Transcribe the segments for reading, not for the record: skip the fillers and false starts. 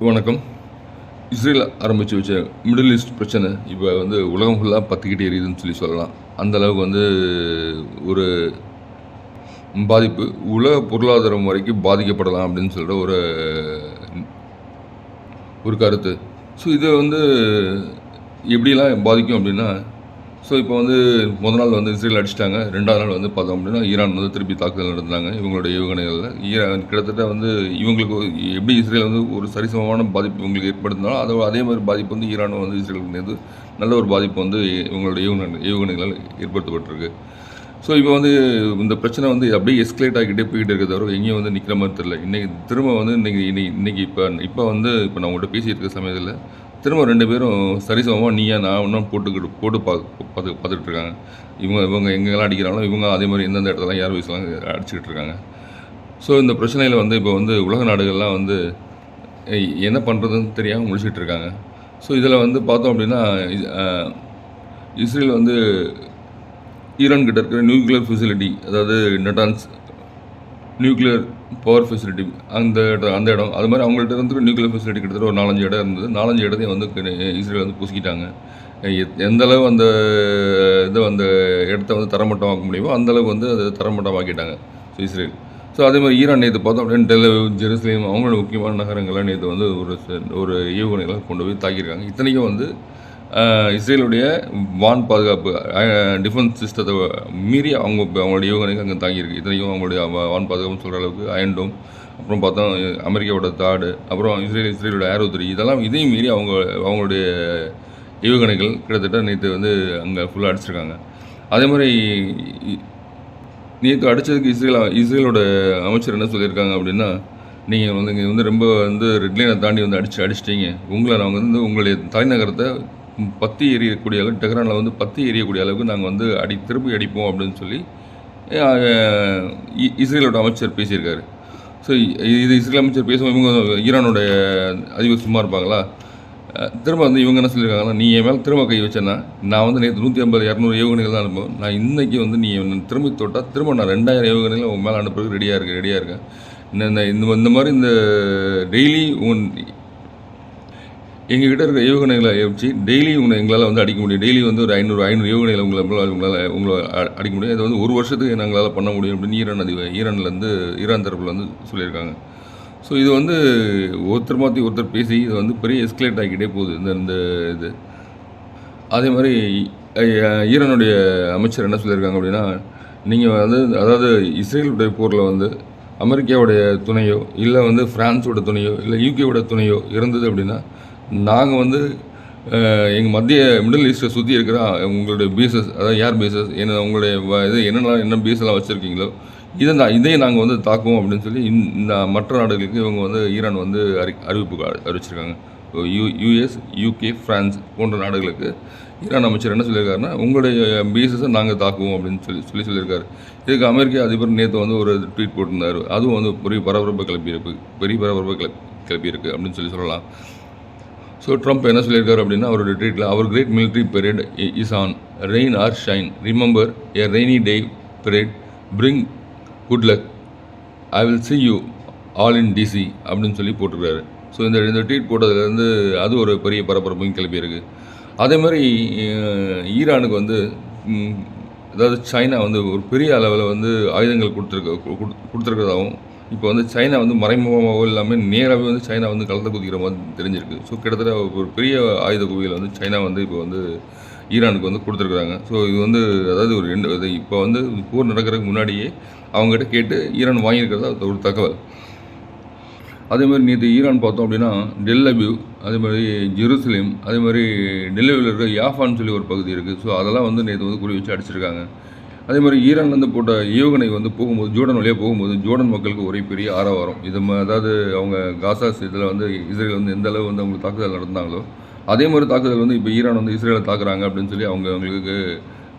வணக்கம். இஸ்ரேல் ஆரம்பித்து வச்ச மிடில் ஈஸ்ட் பிரச்சனை இப்போ உலகம் ஃபுல்லாக பற்றிக்கிட்டே எரியுதுன்னு சொல்லலாம். அந்த அளவுக்கு ஒரு பாதிப்பு உலக பொருளாதாரம் வரைக்கும் பாதிக்கப்படலாம் அப்படின்னு சொல்கிற ஒரு ஒரு கருத்து. ஸோ இதை எப்படிலாம் பாதிக்கும் அப்படின்னா, ஸோ இப்போ முதல் நாள் இஸ்ரேல் அடிச்சிட்டாங்க. ரெண்டாவது நாள் பார்த்தோம் அப்படின்னா ஈரான் திருப்பி தாக்குதல் நடத்துனாங்க. இவங்களுடைய ஏவுகணைகளில் ஈரான் கிட்டத்தட்ட இவங்களுக்கு எப்படி இஸ்ரேல் ஒரு சரிசமமான பாதிப்பு இவங்களுக்கு ஏற்படுத்தினாலும் அதே மாதிரி பாதிப்பு ஈரானும் இஸ்ரேலுக்கு நல்ல ஒரு பாதிப்பு இவங்களுடைய ஏவுகணைகளால் ஏற்படுத்தப்பட்டிருக்கு. ஸோ இப்போ இந்த பிரச்சனை அப்படியே எஸ்கலேட் ஆகிக்கிட்டே போய்கிட்டே இருக்க தவிர எங்கேயும் நிற்கிற மாதிரி தெரியல. இன்றைக்கி திரும்ப இன்னைக்கு இப்போ நான் உங்கள்கிட்ட பேசிகிட்டு இருக்க சமயத்தில் திரும்ப ரெண்டு பேரும் சரிசமமாக நீயா நான் ஒன்றும் போட்டு பார்த்துக்கிட்டு இருக்காங்க. இவங்க எங்கெல்லாம் அடிக்கிறாங்களோ இவங்க அதே மாதிரி எந்தெந்த இடத்துல யார் வயசுலாம் அடிச்சுக்கிட்டு இருக்காங்க. ஸோ இந்த பிரச்சனையில் இப்போ உலக நாடுகள்லாம் என்ன பண்ணுறதுன்னு தெரியாமல் முடிச்சுட்டு இருக்காங்க. ஸோ இதில் பார்த்தோம் அப்படின்னா இஸ்ரேல் ஈரான் கிட்ட இருக்கிற நியூக்ளியர் ஃபெசிலிட்டி, அதாவது நட்டான்ஸ் நியூக்ளியர் பவர் ஃபெசிலிட்டி, அந்த இடம் அது மாதிரி அவங்கள்ட்ட இருந்து நியூக்ளியர் ஃபெசிலிட்டி கிட்டத்தட்ட ஒரு 4-5 இடம் இருந்தது. 4-5 இடத்தையும் இஸ்ரேல் பூசிக்கிட்டாங்க. எந்த அளவு அந்த இடத்த தரமட்டமாக்க முடியுமோ அந்தளவுக்கு அதை தரமட்டமாக்கிட்டாங்க இஸ்ரேல். ஸோ அதே மாதிரி ஈரான் நேற்று பார்த்தோம் அப்படின்னு டெல்லவிவ், ஜெருசலேம் அவங்களோட முக்கியமான நகரங்கள்லாம் நேற்று ஒரு ஏவுகணைகளை கொண்டு போய் தாக்கியிருக்காங்க. இத்தனைக்கும் இஸ்ரேலுடைய வான் பாதுகாப்பு டிஃபென்ஸ் சிஸ்டத்தை மீறி அவங்களுடைய ஏவுகணைகள் அங்கே தாங்கியிருக்கு. இத்தனைக்கும் அவங்களுடைய வான் பாதுகாப்புன்னு சொல்கிற அளவுக்கு அயன்டோம், அப்புறம் பார்த்தோம் அமெரிக்காவோட தாடு, அப்புறம் இஸ்ரேலோட ஏரோ 3, இதையும் மீறி அவங்களுடைய ஏவுகணைகள் கிட்டத்தட்ட நேற்று அங்கே ஃபுல்லாக அடிச்சிருக்காங்க. அதே மாதிரி நேற்று அடித்ததுக்கு இஸ்ரேலோட அமைச்சர் என்ன சொல்லியிருக்காங்க அப்படின்னா, நீங்கள் இங்கே ரொம்ப ரெட்லைனை தாண்டி அடிச்சிட்டீங்க. உங்களை நாங்கள் உங்களுடைய தலைநகரத்தை பற்றி எரியக்கூடிய அளவுக்கு டெஹ்ரானில் பற்றி எரியக்கூடிய அளவுக்கு நாங்கள் திருப்பி அடிப்போம் அப்படின்னு சொல்லி இஸ்ரேலோட அமைச்சர் பேசியிருக்காரு. ஸோ இது இஸ்ரேல் அமைச்சர் பேசுவோம். இவங்க ஈரானோடைய அதிபர் சும்மா இருப்பாங்களா? திரும்ப இவங்க என்ன சொல்லியிருக்காங்கன்னா, நீ என் மேலே திரும்ப கை வச்சேன்னா நான் நேற்று 150-200 ஏவுகணைகள் தான் அனுப்புவேன். நான் இன்றைக்கி நீ திரும்பி தொட்டால் திரும்ப நான் 2000 ஏவுகணைகள் உன் மேலே அனுப்புறதுக்கு ரெடியாக இருக்கேன். இந்த மாதிரி டெய்லி எங்ககிட்ட இருக்கிற ஏவுகணைகளை வச்சு டெய்லி எங்களால் அடிக்க முடியும். டெய்லி ஒரு 500 ஏவுகணைகளை உங்களை அடிக்க முடியும். இது ஒரு வருஷத்துக்கு எங்களால் பண்ண முடியும் அப்படின்னு ஈரான் தரப்பில் சொல்லியிருக்காங்க. ஸோ இது ஒருத்தர் மாற்றி ஒருத்தர் பேசி இது பெரிய எஸ்கலேட் ஆகிக்கிட்டே போகுது இந்த இது. அதே மாதிரி ஈரானுடைய அமைச்சர் என்ன சொல்லியிருக்காங்க அப்படின்னா, நீங்கள் அதாவது இஸ்ரேலுடைய போரில் அமெரிக்காவுடைய துணையோ இல்லை ஃப்ரான்ஸோட துணையோ இல்லை யூகேவோட துணையோ இருந்தது அப்படின்னா, நாங்கள் எங்கள் மத்திய மிடில் ஈஸ்ட்டை சுற்றி இருக்கிற உங்களுடைய பேசஸ், அதாவது ஏர் பேசஸ், உங்களுடைய என்ன பேஸெல்லாம் வச்சுருக்கீங்களோ இதையும் நாங்கள் தாக்குவோம் அப்படின்னு சொல்லி இந்த மற்ற நாடுகளுக்கு இவங்க ஈரான் அறிவிப்பு அறிவிச்சிருக்காங்க. யூஎஸ், யூகே, ஃப்ரான்ஸ் போன்ற நாடுகளுக்கு ஈரான் அமைச்சர் என்ன சொல்லியிருக்காருன்னா, உங்களுடைய பேசஸை நாங்கள் தாக்குவோம் அப்படின்னு சொல்லியிருக்காரு. இதுக்கு அமெரிக்க அதிபர் நேற்று ஒரு ட்வீட் போட்டிருந்தார். அதுவும் பெரிய பரபரப்பை கிளப்பியிருக்கு அப்படின்னு சொல்லலாம். ஸோ ட்ரம்ப் என்ன சொல்லியிருக்காரு அப்படின்னா, அவருடைய ட்வீட்டில், அவர் great military parade is on, rain or shine, remember a rainy day parade, bring good luck, I will see you all in DC அப்படின்னு சொல்லி போட்டிருக்காரு. ஸோ இந்த ட்வீட் போட்டதுலேருந்து அது ஒரு பெரிய பரபரப்பையும் கிளப்பியிருக்கு. அதே மாதிரி ஈரானுக்கு அதாவது சைனா ஒரு பெரிய அளவில் ஆயுதங்கள் கொடுத்துருக்கிறதாகவும், இப்போ சைனா மறைமுகமாகவோ இல்லாமல் நேராகவே சைனா கலந்து குதிக்கிற மாதிரி தெரிஞ்சிருக்கு. ஸோ கிட்டத்தட்ட ஒரு பெரிய ஆயுத குவியல் சைனா இப்போ ஈரானுக்கு கொடுத்துருக்குறாங்க. ஸோ இது அதாவது இப்போ போர் நடக்கிறதுக்கு முன்னாடியே அவங்ககிட்ட கேட்டு ஈரான் வாங்கியிருக்கிறதா ஒரு தகவல். அதே மாதிரி நேற்று ஈரான் பார்த்தோம் அப்படின்னா டெல்லவிவ், அதே மாதிரி ஜெருசலேம், அதே மாதிரி டெல்லவியில் இருக்கிற யாஃபான்னு சொல்லி ஒரு பகுதி இருக்குது. ஸோ அதெல்லாம் நேற்று குறி வச்சு அடிச்சிருக்காங்க. அதே மாதிரி ஈரான் போட்ட ஏவுகணை போகும்போது ஜோர்டன் வழியாக போகும்போது ஜோர்டன் மக்களுக்கு ஒரே பெரிய ஆரவாரம். அதாவது அவங்க காசா இதில் இஸ்ரேல் எந்த அளவு அவங்களுக்கு தாக்குதல் நடந்தாங்களோ அதே மாதிரி தாக்குதல் இப்போ ஈரான் இஸ்ரேலை தாக்குறாங்க அப்படின்னு சொல்லி அவங்களுக்கு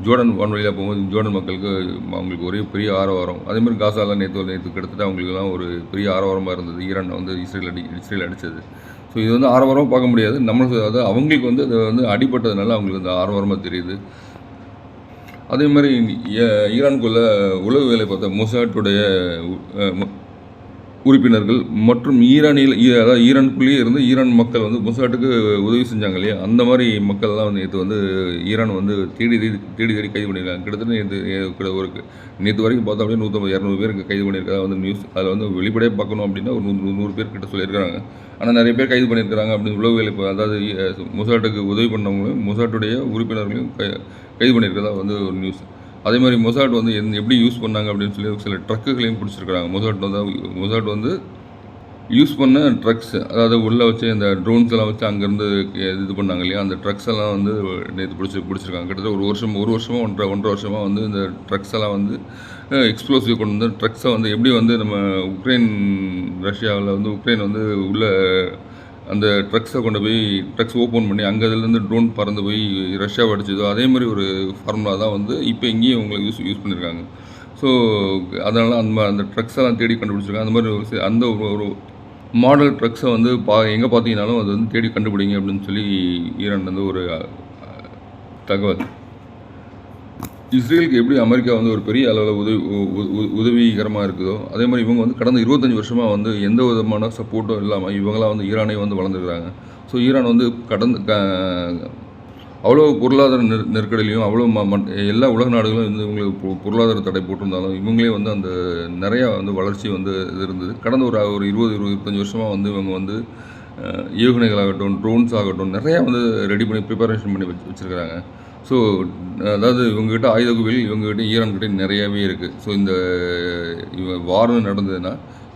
ஜோர்டன் வான்வழியாக போகும்போது ஜோர்டன் மக்களுக்கு அவங்களுக்கு ஒரே பெரிய ஆரவாரம். அதே மாதிரி காசாலாம் நேற்று கிட்டத்தட்ட அவங்களுக்குலாம் ஒரு பெரிய ஆரவாரமாக இருந்தது. ஈரான் இஸ்ரேல் அடித்தது. ஸோ இது ஆரவாரமாக பார்க்க முடியாது. அதாவது அவங்களுக்கு அது அடிபட்டதுனால அவங்களுக்கு ஆரவாரமாக தெரியுது. அதே மாதிரி ஈரானுக்குள்ள உளவு வேலை பார்த்த மொசாட்டுடைய உறுப்பினர்கள் மற்றும் அதாவது ஈரானுக்குள்ளேயே இருந்து ஈரான் மக்கள் வந்து மொசாட்டுக்கு உதவி செஞ்சாங்க இல்லையா, அந்த மாதிரி மக்கள்லாம் வந்து நேற்று வந்து ஈரான் வந்து தேடி கைது பண்ணியிருக்காங்க. கிட்டத்தட்ட நேற்று வரைக்கும் பார்த்தோம் அப்படின்னா 150-200 பேருக்கு கைது பண்ணியிருக்காங்க வந்து நியூஸ். அதில் வந்து வெளிப்படையாக பார்க்கணும் அப்படின்னா ஒரு 100 பேர் கிட்ட சொல்லியிருக்காங்க. ஆனால் நிறைய பேர் கைது பண்ணியிருக்கிறாங்க அப்படின்னு உளவு வேலை, அதாவது மொசாட்டுக்கு உதவி பண்ணவங்களையும் மொசாட்டுடைய உறுப்பினர்களையும் கைது பண்ணியிருக்கிறதா வந்து ஒரு நியூஸ். அதே மாதிரி மொசாட் வந்து எப்படி யூஸ் பண்ணாங்க அப்படின்னு சொல்லி சில ட்ரக்குகளையும் பிடிச்சிருக்கிறாங்க. மொசாட் வந்து யூஸ் பண்ண ட்ரக்ஸ், அதாவது உள்ளே வச்சு அந்த ட்ரோன்ஸ் எல்லாம் வச்சு அங்கேருந்து இது பண்ணாங்க இல்லையா, அந்த ட்ரக்ஸ் எல்லாம் வந்து நேற்று பிடிச்சிருக்காங்க. கிட்டத்தட்ட ஒரு வருஷமாக ஒன்றரை வருஷமாக வந்து இந்த ட்ரக்ஸ் எல்லாம் வந்து எக்ஸ்ப்ளோசிவ் கொண்டு வந்து ட்ரக்ஸை வந்து எப்படி வந்து நம்ம ரஷ்யாவில் வந்து உக்ரைன் வந்து உள்ள அந்த ட்ரக்ஸை கொண்டு போய் ட்ரக்ஸ் ஓப்பன் பண்ணி அங்கே அதுலேருந்து ட்ரோன் பறந்து போய் ரஷ்யாவை அடிச்சதோ அதே மாதிரி ஒரு ஃபார்முலா தான் வந்து இப்போ இங்கேயும் அவங்களுக்கு யூஸ் பண்ணியிருக்காங்க. ஸோ அதனால் அந்த ட்ரக்ஸ் எல்லாம் தேடி கண்டுபிடிச்சிருக்காங்க. அந்த மாதிரி அந்த ஒரு மாடல் ட்ரக்ஸை வந்து எங்கே பார்த்தீங்கன்னாலும் அது வந்து தேடி கண்டுபிடிங்க அப்படின்னு சொல்லி ஈரான் வந்து ஒரு தகவல். இஸ்ரேலுக்கு எப்படி அமெரிக்கா வந்து ஒரு பெரிய அளவில் உதவிகரமாக இருக்குதோ அதே மாதிரி இவங்க வந்து கடந்த 25 வருஷமாக வந்து எந்த விதமான சப்போர்ட்டும் இல்லாமல் இவங்களாம் வந்து ஈரானே வந்து வளர்ந்துருக்காங்க. ஸோ ஈரான் வந்து அவ்வளோ பொருளாதார நெருக்கடிலையும் அவ்வளோ எல்லா உலக நாடுகளும் வந்து இவங்களுக்கு பொருளாதார தடை போட்டிருந்தாலும் இவங்களே வந்து அந்த நிறையா வந்து வளர்ச்சி வந்து இது இருந்தது. கடந்த ஒரு 20-25 வருஷமாக வந்து இவங்க வந்து ஏவுகணைகளாகட்டும் ட்ரோன்ஸ் ஆகட்டும் நிறையா வந்து ரெடி பண்ணி ப்ரிப்பரேஷன் பண்ணி வச்சுருக்கிறாங்க. ஸோ அதாவது இவங்ககிட்ட ஆயுத குவியல் இவங்ககிட்ட ஈரான்கிட்ட நிறையாவே இருக்குது. ஸோ இந்த வாரம் நடந்ததுன்னா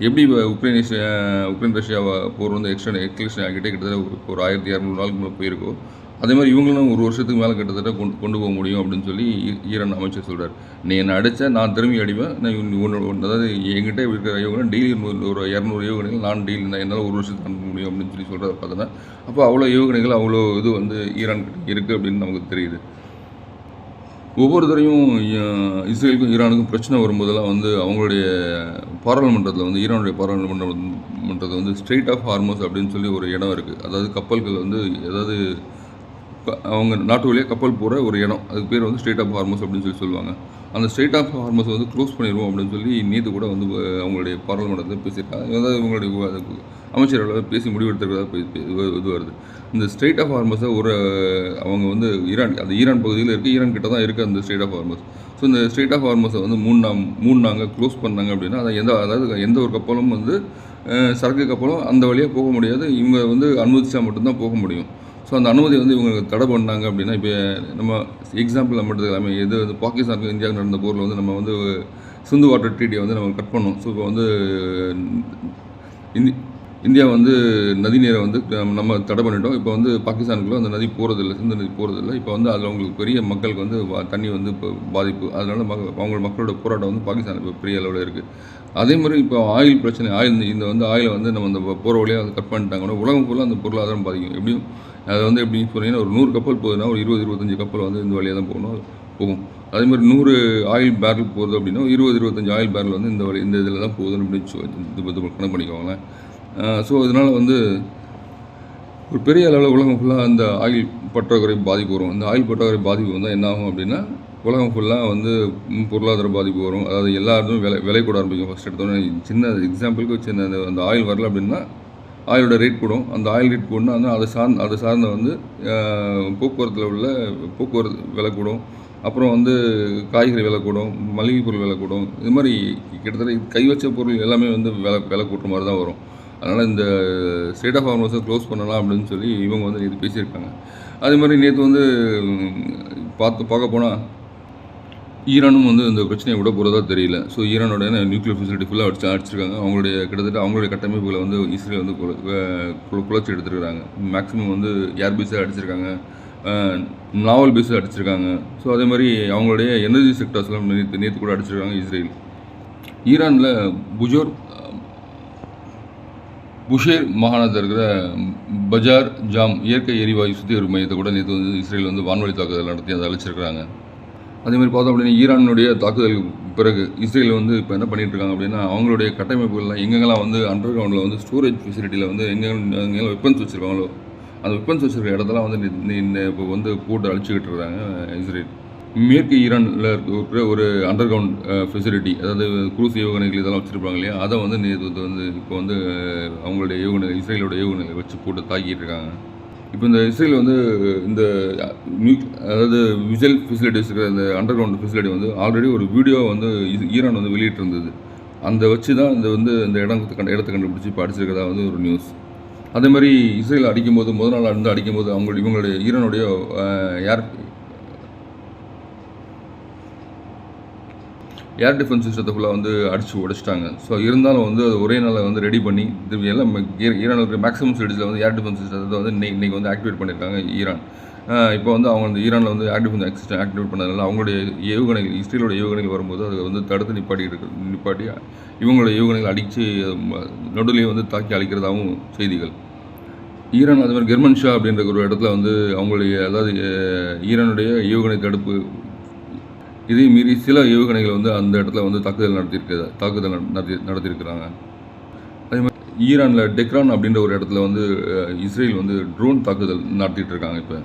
எப்படி உக்ரைன் ரஷ்யா போர் வந்து எக்ஸ்டென்ஷன் ஆகிட்டே கிட்டத்தட்ட ஒரு 1200 நாளுக்கு மேலே போயிருக்கோ அதே மாதிரி இவங்களும் ஒரு வருஷத்துக்கு மேலே கிட்டத்தட்ட கொண்டு போக முடியும் அப்படின்னு சொல்லி ஈரான் அமைச்சர் சொல்கிறார். நீ என்னை அடித்தா நான் திரும்பி அடிப்பேன், நான் அதாவது என்கிட்ட இருக்கிற ஏவுகணை டெய்லி ஒரு 200 ஏவுகணைகள் நான் என்னால் ஒரு வருஷத்துக்கு அனுப்ப முடியும் அப்படின்னு சொல்லி சொல்கிறத பார்த்தோன்னா அப்போ அவ்வளோ ஏவுகணைகள் அவ்வளோ இது வந்து ஈரான் இருக்குது அப்படின்னு நமக்கு தெரியுது. ஒவ்வொரு தடையும் இஸ்ரேலுக்கும் ஈரானுக்கும் பிரச்சனை வரும்போதெல்லாம் வந்து அவங்களுடைய பாராளுமன்றத்தில் வந்து ஈரானுடைய பாராளுமன்றத்தில் வந்து ஸ்ட்ரெயிட் ஆஃப் ஹார்மோஸ் அப்படின்னு சொல்லி ஒரு இடம் இருக்குது. அதாவது கப்பல்கள் வந்து அதாவது அவங்க நாட்டு வழியாக கப்பல் போகிற ஒரு இடம், அதுக்கு பேர் வந்து ஸ்ட்ரெயிட் ஆஃப் ஹார்மோஸ் அப்படின்னு சொல்லி சொல்லுவாங்க. அந்த ஸ்ட்ரெயிட் ஆஃப் ஹார்மோஸ் வந்து க்ளோஸ் பண்ணிடுவோம் அப்படின்னு சொல்லி நேற்று கூட வந்து அவங்களுடைய பாராளுமன்றத்தில் பேசியிருக்காங்க. அதாவது இவங்களுடைய அமைச்சர்கள் பேசி முடிவெடுத்துக்கிறதா இது வருது. இந்த ஸ்ட்ரெயிட் ஆஃப் ஹார்மஸை அவங்க வந்து ஈரான் பகுதியில் இருக்குது, ஈரான் கிட்ட தான் இருக்குது அந்த ஸ்ட்ரெயிட் ஆஃப் ஹார்மஸ். ஸோ இந்த ஸ்ட்ரெயிட் ஆஃப் ஹார்மஸை வந்து மூணாங்க க்ளோஸ் பண்ணாங்க அப்படின்னா அதாவது எந்த ஒரு கப்பலும் வந்து சரக்கு கப்பலும் அந்த வழியாக போக முடியாது, இவங்க வந்து அனுமதிச்சா மட்டும்தான் போக முடியும். ஸோ அந்த அனுமதி வந்து இவங்க தடை பண்ணாங்க அப்படின்னா இப்போ நம்ம எக்ஸாம்பிள் நம்ம எடுத்துக்கலாமே, இது வந்து பாகிஸ்தானுக்கு இந்தியாவுக்கு நடந்த போரில் வந்து நம்ம வந்து சிந்து வாட்டர் ட்ரீட்டியை வந்து நம்ம கட் பண்ணோம். ஸோ இப்போ வந்து இந்தியா வந்து நதி நீரை வந்து நம்ம தடை பண்ணிட்டோம். இப்போ வந்து பாகிஸ்தானுக்குள்ள அந்த நதி போகிறதில்ல, சிந்து நதி போகிறதில்ல. இப்போ வந்து அதில் அவங்களுக்கு பெரிய மக்களுக்கு வந்து தண்ணி வந்து இப்போ பாதிப்பு, அதனால மக்களோட போராட்டம் வந்து பாகிஸ்தானுக்கு பெரிய அளவில் இருக்குது. அதே மாதிரி இப்போ ஆயில் பிரச்சனை, இந்த வந்து ஆயிலை வந்து நம்ம அந்த போகிற வழியாக அதை கட் பண்ணிட்டாங்கன்னா உலகம் ஃபுல்லாக அந்த பொருளாதாரம் பாதிக்கும். எப்படியும் அதை வந்து எப்படின்னு சொன்னீங்கன்னா ஒரு 100 கப்பல் போகுதுன்னா ஒரு 20-25 கப்பல் வந்து இந்த வழியாக தான் போகும். அதே மாதிரி 100 ஆயில் பேரல் போகுது அப்படின்னா 20-25 ஆயில் பேரல் வந்து இந்த இதில் தான் போகுதுன்னு அப்படின்னு கணக்கு பண்ணிக்கோங்களேன். ஸோ இதனால் வந்து ஒரு பெரிய அளவில் உலகம் ஃபுல்லாக அந்த ஆயில் பற்றாக்குறை பாதிப்பு வரும். அந்த ஆயில் பற்றாக்குறை பாதிப்பு வந்தால் என்ன ஆகும் அப்படின்னா உலகம் ஃபுல்லாக வந்து பொருளாதார பாதிப்பு வரும். அதாவது எல்லாருமே விலை கூட ஆரம்பிக்கும். ஃபஸ்ட் எடுத்தோன்னே சின்ன எக்ஸாம்பிளுக்கு அந்த ஆயில் வரல அப்படின்னா ஆயிலோட ரேட் கூடும். அந்த ஆயில் ரேட் கூடனா அதை சார்ந்த வந்து போக்குவரத்தில் உள்ள போக்குவரத்து விலை கூடும். அப்புறம் வந்து காய்கறி விலை கூடும், மளிகை பொருள் விலை கூடும். இது மாதிரி கிட்டத்தட்ட கை வச்ச பொருள் எல்லாமே வந்து விலை கூட்டுற மாதிரி தான் வரும். அதனால் இந்த ஸ்ட்ரெயிட் ஆஃப் ஹார்மஸை க்ளோஸ் பண்ணலாம் அப்படின்னு சொல்லி இவங்க வந்து இது பேசியிருக்காங்க. அதே மாதிரி நேற்று வந்து பார்க்க போனால் ஈரானும் வந்து இந்த பிரச்சனையை விட போகிறதா தெரியல. ஸோ ஈரானோட நியூக்ளியர் ஃபெசிலிட்டி ஃபுல்லாக அடிச்சிருக்காங்க. அவங்களுடைய கட்டமைப்புகளை வந்து இஸ்ரேல் வந்து குலைச்சி எடுத்துருக்காங்க. மேக்ஸிமம் வந்து ஏர்பேஸை அடிச்சிருக்காங்க, நாவல் பேஸை அடிச்சிருக்காங்க. ஸோ அதே மாதிரி அவங்களுடைய எனர்ஜி செக்டர்ஸ்லாம் நேற்று கூட அடிச்சிருக்காங்க இஸ்ரேல். ஈரானில் புஷேர் மாகாணத்தில் இருக்கிற பஜார் ஜாம் இயற்கை எரிவாயு சுத்திகரிப்பு மையத்தை கூட நேற்று வந்து இஸ்ரேல் வந்து வான்வழி தாக்குதல் நடத்தி அதை அழிச்சிருக்கிறாங்க. அதே மாதிரி பார்த்தோம் அப்படின்னா ஈரானுடைய தாக்குதலுக்கு பிறகு இஸ்ரேல் வந்து இப்போ என்ன பண்ணிகிட்டு இருக்காங்க அப்படின்னா அவங்களுடைய கட்டமைப்புகள்லாம் எங்கெங்கெல்லாம் வந்து அண்டர் கிரவுண்டில் வந்து ஸ்டோரேஜ் ஃபெசிலிட்டியில் வந்து எங்கெங்கெல்லாம் வெப்பன்ஸ் வச்சுருக்காங்களோ அந்த வெப்பன்ஸ் வச்சுருக்க இடத்தெல்லாம் வந்து இப்போ வந்து போட்டு அழிச்சிக்கிட்டு இருக்காங்க இஸ்ரேல். மேற்கு ஈரானில் இருக்கிற ஒரு அண்டர் கிரவுண்ட் ஃபெசிலிட்டி, அதாவது குரூஸ் ஏவுகணைகள் இதெல்லாம் வச்சுருப்பாங்க இல்லையா, அதை வந்து இப்போ வந்து அவங்களுடைய இஸ்ரேலோட ஏவுகணைகளை வச்சு போட்டு தாக்கிட்டு இருக்காங்க. இப்போ இந்த இஸ்ரேல் வந்து இந்த அதாவது விசுவல் ஃபெசிலிட்டிஸ் இருக்கிற இந்த அண்டர் கிரவுண்ட் ஃபெசிலிட்டி வந்து ஆல்ரெடி ஒரு வீடியோ வந்து ஈரான் வந்து வெளியிட்டிருந்தது. அந்த வச்சு தான் இந்த இடத்தை கண்டுபிடிச்சி இப்போ அடிச்சிருக்கிறதா வந்து ஒரு நியூஸ். அதே மாதிரி இஸ்ரேல் அடிக்கும்போது முதல் நாள் வந்து அடிக்கும்போது இவங்களுடைய ஈரானுடைய ஏர் டிஃபென்ஸ் சிஸ்டத்தை ஃபுல்லாக வந்து அடித்து உடைச்சிட்டாங்க. ஸோ இருந்தாலும் வந்து அது ஒரே நாளில் வந்து ரெடி பண்ணி எல்லாம் ஈரானில் இருக்கிற மேக்ஸிமம் சிட்டிஸில் வந்து ஏர் டிஃபென்ஸ் சிஸ்டத்தை வந்து இன்றைக்கி வந்து ஆக்டிவேட் பண்ணியிருக்காங்க ஈரான். இப்போ வந்து அவங்க வந்து ஈரானில் வந்து ஏர் டிஃபென்ஸ் சிஸ்டம் ஆக்டிவேட் பண்ணதுனால அவங்களுடைய ஏவுகணைகள் இஸ்ரேலோட ஏவுகணைகள் வரும்போது அதை வந்து தடுத்து நிப்பாட்டி இவங்களோட ஏவுகணைகள் அடித்து நடுவிலேயே வந்து தாக்கி அழிக்கிறதாகவும் செய்திகள். ஈரான் அது மாதிரி கெர்மன்ஷா அப்படின்ற ஒரு இடத்துல வந்து அவங்களுடைய அதாவது ஈரானுடைய ஏவுகணை தடுப்பு இதையும் மீறி சில ஏவுகணைகள் வந்து அந்த இடத்துல வந்து தாக்குதல் நடத்தியிருக்கிறாங்க. அதே மாதிரி ஈரானில் டெக்ரான் அப்படின்ற ஒரு இடத்துல வந்து இஸ்ரேல் வந்து ட்ரோன் தாக்குதல் நடத்திட்டு இருக்காங்க. இப்போ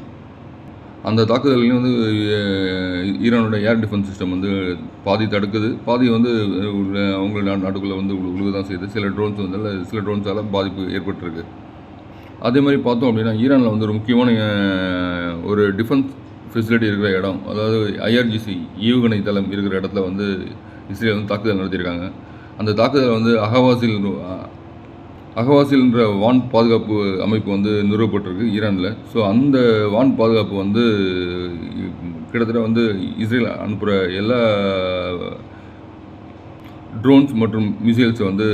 அந்த தாக்குதலையும் வந்து ஈரானோட ஏர் டிஃபென்ஸ் சிஸ்டம் வந்து பாதி தடுக்குது, பாதி வந்து அவங்க நாட்டுக்குள்ளே வந்து உழுக தான் செய்யுது. சில ட்ரோன்ஸால் பாதிப்பு ஏற்பட்டிருக்கு. அதே மாதிரி பார்த்தோம் அப்படின்னா ஈரானில் வந்து ஒரு முக்கியமான ஒரு டிஃபென்ஸ் ஃபெசிலிட்டி இருக்கிற இடம், அதாவது IRGC ஏவுகணை தளம் இருக்கிற இடத்துல வந்து இஸ்ரேல் வந்து தாக்குதல் நடத்தியிருக்காங்க. அந்த தாக்குதல் வந்து அகவாசில்ன்ற வான் பாதுகாப்பு அமைப்பு வந்து நிறுவப்பட்டிருக்கு ஈரானில். ஸோ அந்த வான் பாதுகாப்பு வந்து கிட்டத்தட்ட வந்து இஸ்ரேல் அனுப்புகிற எல்லா ட்ரோன்ஸ் மற்றும் மிசைல்ஸை வந்து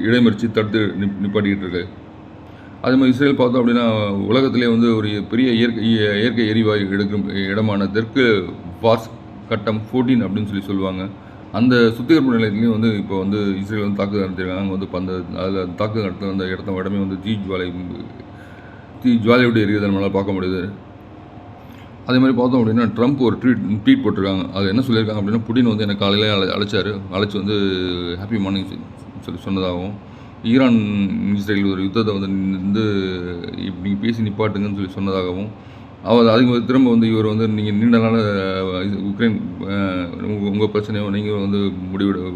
இடைமறித்து தடுத்து நிப்பாட்டிக்கிட்டு இருக்கு. அதே மாதிரி இஸ்ரேல் பார்த்தோம் அப்படின்னா உலகத்திலே வந்து ஒரு பெரிய இயற்கை எரிவாயு எடுக்கும் இடமான தெற்கு வார்ஸ் கட்டம் 14 அப்படின்னு சொல்லுவாங்க. அந்த சுத்திகரிப்பு நிலையத்துலேயும் வந்து இப்போ வந்து இஸ்ரேல் வந்து தாக்குதல் நடத்திருக்காங்க. அங்கே வந்து அதில் தாக்குதல் நடத்த அந்த இடமே வந்து ஜுவாலையோடு எரியுது நம்மளால் பார்க்க முடியுது. அதே மாதிரி பார்த்தோம் அப்படின்னா ட்ரம்ப் ஒரு ட்வீட் போட்டிருக்காங்க. அது என்ன சொல்லியிருக்காங்க அப்படின்னா, புடின் வந்து எனக்கு காலையில் அழைச்சி வந்து ஹாப்பி மார்னிங் சொல்லி சொன்னதாகவும், ஈரான் இஸ்ரேல் ஒரு யுத்தத்தை வந்து இப்படி பேசி நிப்பாட்டுங்கன்னு சொல்லி சொன்னதாகவும், அதுக்கு திரும்ப வந்து இவர் வந்து நீங்கள் நீண்ட நாள் உக்ரைன் உங்கள் பிரச்சனையோ நீங்கள் வந்து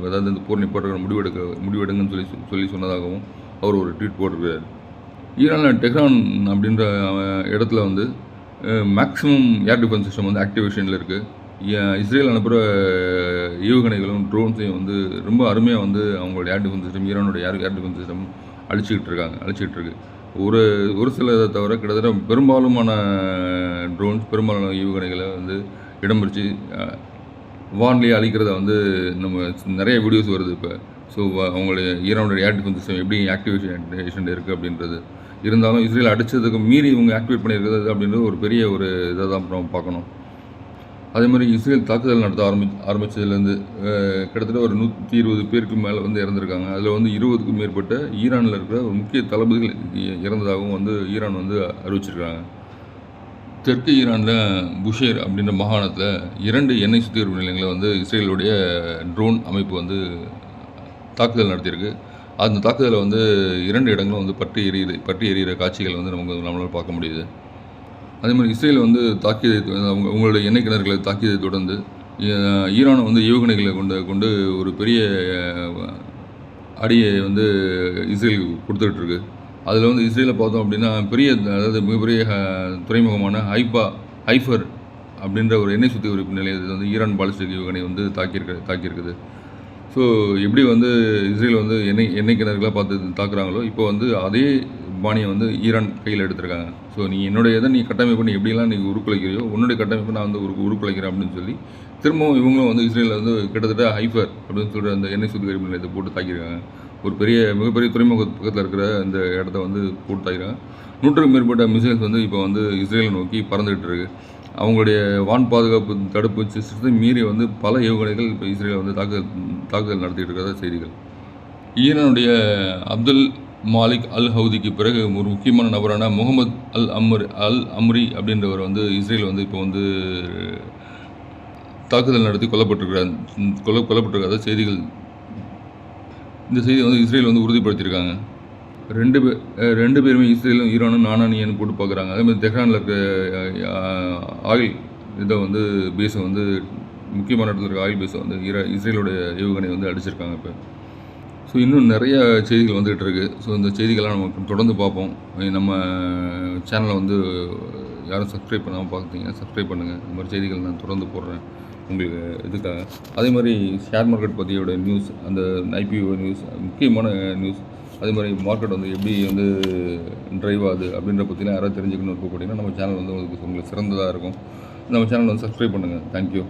அதாவது இந்த போர் நிப்பாட்டுற முடிவெடுங்கன்னு சொல்லி சொன்னதாகவும் அவர் ஒரு ட்வீட் போட்டிருக்காரு. ஈரானில் டெஹ்ரான் அப்படின்ற இடத்துல வந்து மேக்ஸிமம் ஏர் டிஃபென்ஸ் சிஸ்டம் வந்து ஆக்டிவேஷனில் இருக்குது. இஸ்ரேல் அனுப்புகிற ஏவுகணைகளும் ட்ரோன்ஸையும் வந்து ரொம்ப அருமையாக வந்து அவங்களோட ஏர் டிஃபென்ஸ் சிஸ்டம் ஈரானோட ஏர் டிஃபென்ஸ் சிஸ்டம் அழிச்சிக்கிட்டு இருக்கு. ஒரு சில இதை தவிர கிட்டத்தட்ட பெரும்பாலுமான பெரும்பாலான ஏவுகணைகளை வந்து இடம் பிடிச்சி வான்லேயே அழிக்கிறத வந்து நம்ம நிறைய வீடியோஸ் வருது இப்போ. ஸோ அவங்களுடைய ஈரானோட ஏர் டிஃபென்ஸ் சிஸ்டம் எப்படி ஆக்டிவேஷன் இருக்குது அப்படின்றது. இருந்தாலும் இஸ்ரேல் அடித்ததுக்கு மீறி இவங்க ஆக்டிவேட் பண்ணியிருக்கிறது அப்படின்றது ஒரு பெரிய ஒரு இதை தான் நம்ம பார்க்கணும். அதே மாதிரி இஸ்ரேல் தாக்குதல் நடத்த ஆரம்பித்ததுலேருந்து கிட்டத்தட்ட ஒரு 120 பேருக்கு மேலே வந்து இறந்துருக்காங்க. அதில் வந்து 20க்கும் மேற்பட்ட ஈரானில் இருக்கிற ஒரு முக்கிய தளபதிகள் இறந்ததாகவும் வந்து ஈரான் வந்து அறிவிச்சிருக்காங்க. தெற்கு ஈரானில் புஷேர் அப்படின்ற மாகாணத்தில் 2 எண்ணெய் சுத்திகரிப்பு நிலையங்களை வந்து இஸ்ரேலுடைய ட்ரோன் அமைப்பு வந்து தாக்குதல் நடத்தியிருக்கு. அந்த தாக்குதலை வந்து 2 இடங்களும் வந்து பற்றி எரியிற காட்சிகள் வந்து நம்மளால் பார்க்க முடியுது. அதே மாதிரி இஸ்ரேல் வந்து உங்களுடைய எண்ணெய் கிணறுகளை தாக்கியதை தொடர்ந்து ஈரானை வந்து ஏவுகணைகளை கொண்டு ஒரு பெரிய அடியை வந்து இஸ்ரேல் கொடுத்துட்ருக்கு. அதில் வந்து இஸ்ரேலை பார்த்தோம் அப்படின்னா அதாவது மிகப்பெரிய துறைமுகமான ஹைஃபர் அப்படின்ற ஒரு எண்ணெய் சுத்திகரிப்பு நிலையத்தை வந்து ஈரான் பாலிஸ்டிக் ஏவுகணை வந்து தாக்கியிருக்குது. ஸோ எப்படி வந்து இஸ்ரேல் வந்து எண்ணெய் கிணறுகளாக பார்த்து தாக்குறாங்களோ, இப்போ வந்து அதே பாணியை வந்து ஈரான் கையில் எடுத்திருக்காங்க. ஸோ நீ கட்டமைப்பு நீ எப்படிலாம் நீ உருக்குலைக்கிறியோ, உன்னுடைய கட்டமைப்பு நான் வந்து உருக்குலைக்கிறேன் அப்படின்னு சொல்லி திரும்பவும் இவங்களும் வந்து இஸ்ரேலில் வந்து கிட்டத்தட்ட ஹைஃபர் அப்படின்னு சொல்கிற அந்த எண்ணெய் சுத்திகரிப்பு நிலையத்தை போட்டு தாக்கியிருக்காங்க. ஒரு மிகப்பெரிய துறைமுக பக்கத்தில் இருக்கிற இந்த இடத்த வந்து போட்டு தாக்கிறாங்க. 100க்கும் மேற்பட்ட மிசைல்ஸ் வந்து இப்போ வந்து இஸ்ரேலை நோக்கி பறந்துகிட்டு இருக்கு. அவங்களுடைய வான் பாதுகாப்பு தடுப்பு சிஸ்டத்தை மீறி வந்து பல ஏவுகணைகள் இப்போ இஸ்ரேலை வந்து தாக்குதல் நடத்திட்டு இருக்கிறதா செய்திகள். ஈரானுடைய அப்துல் மாலிக் அல் ஹவுதிக்கு பிறகு ஒரு முக்கியமான நபரான முகமது அல் அம்ரி அப்படின்றவர் வந்து இஸ்ரேல் வந்து இப்போ வந்து தாக்குதல் நடத்தி கொல்லப்பட்டிருக்காத செய்திகள். இந்த செய்தியை வந்து இஸ்ரேல் வந்து உறுதிப்படுத்தியிருக்காங்க. ரெண்டு பேருமே இஸ்ரேலும் ஈரானும் நானானியன்னு போட்டு பார்க்குறாங்க. அதே மாதிரி தெஹ்ரானில் இருக்க ஆயில் இதை வந்து பேஸை வந்து முக்கியமான இடத்துல இருக்க ஆயில் பேஸை வந்து இஸ்ரேலோடைய ஏவுகணை வந்து அடிச்சிருக்காங்க இப்போ. ஸோ இன்னும் நிறைய செய்திகள் வந்துகிட்டு இருக்குது. ஸோ இந்த செய்திகள்லாம் நம்ம தொடர்ந்து பார்ப்போம். நம்ம சேனலை வந்து யாரும் சப்ஸ்கிரைப் பண்ணாமல் பார்த்தீங்கன்னா சப்ஸ்கிரைப் பண்ணுங்கள். இந்த மாதிரி செய்திகள் நான் தொடர்ந்து போடுறேன் உங்களுக்கு இதுக்காக. அதே மாதிரி ஷேர் மார்க்கெட் பற்றியோட நியூஸ், அந்த ஐபிஓ நியூஸ், முக்கியமான நியூஸ், அதே மாதிரி மார்க்கெட் வந்து எப்படி வந்து ட்ரைவ் ஆகுது அப்படின்ற பற்றிலாம் யாராவது தெரிஞ்சுக்கணும்னு போட்டிங்கன்னா நம்ம சேனல் வந்து உங்களுக்கு சிறந்ததாக இருக்கும். நம்ம சேனல் வந்து சப்ஸ்கிரைப் பண்ணுங்கள். தேங்க்யூ.